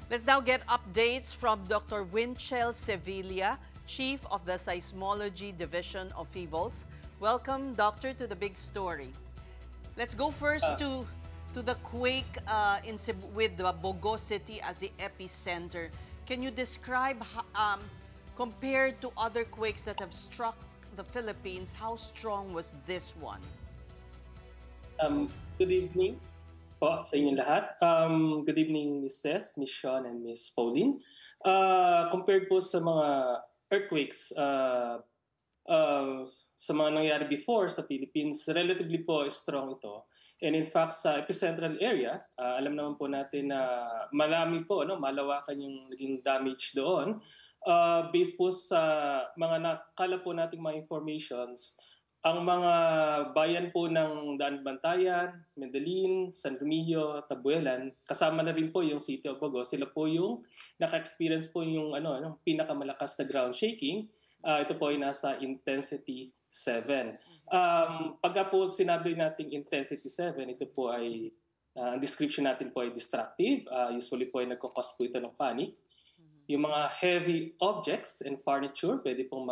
Let's now get updates from Dr. Winchell Sevilla, Chief of the Seismology Division of FIVOLS. Welcome, Doctor, to the big story. Let's go first to the quake with the Bogo City as the epicenter. Can you describe, compared to other quakes that have struck the Philippines, how strong was this one? Good evening po sa inyong lahat. Good evening, Ms. Ces, Ms. Sean, and Ms. Pauline. Compared po sa mga earthquakes sa mga nangyari before sa Philippines, relatively po strong ito. And in fact, sa epicentral area, alam naman po natin na marami po, malawakan yung naging damage doon. Based po sa mga nakala po nating mga informations, ang mga bayan po ng Daan Bantayan, Medellin, San Remigio, Tabuelan, kasama na rin po yung City of Bogo. Sila po yung naka-experience po yung pinakamalakas na ground shaking. Ito po ay nasa intensity 7. Pagka po sinabi nating intensity 7, ito po ay, ang description natin po ay destructive. Usually po ay nagkakos po ito ng panic. Yung mga heavy objects and furniture, pwede pong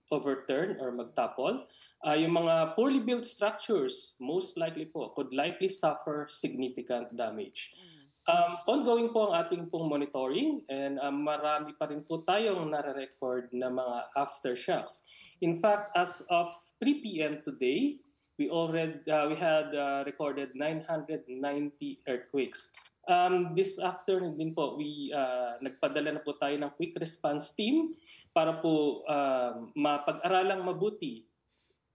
overturn or magtapol. Yung mga poorly built structures, most likely po, could likely suffer significant damage. Ongoing po ang ating pong monitoring and marami pa rin po tayong nare-record na mga aftershocks. In fact, as of 3 p.m. today, we had recorded 990 earthquakes. This afternoon din po, nagpadala na po tayo ng quick response team para po mapag-aralang mabuti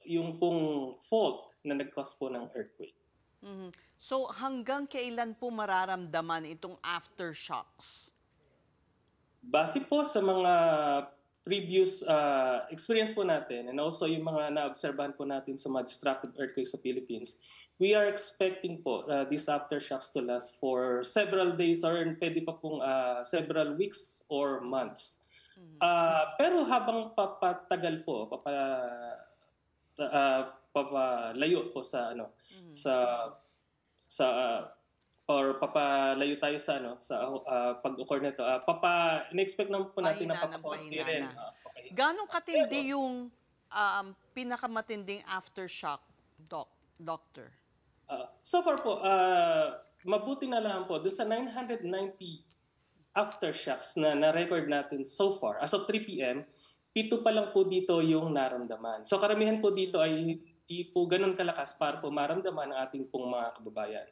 yung pong fault na nag-cause po ng earthquake. So hanggang kailan po mararamdaman itong aftershocks? Base po sa mga previous experience po natin and also yung mga na-obserbahan po natin sa mga destructive earthquakes sa Philippines, we are expecting po these aftershocks to last for several days or pwede pa pong several weeks or months. Pero habang papatagal po, papalayo po sa or papalayo tayo sa pag-occur nito. In-expect naman po natin na papakonti rin. Gano'ng katindi yung pinakamatinding aftershock, Doctor? So far po, mabuti na lang po. Doon sa 990 aftershocks na na-record natin so far, as of 3 p.m., 7 pa lang po dito yung naramdaman. So karamihan po dito ay hindi po ganun kalakas para po maramdaman ang ating pong mga kababayan.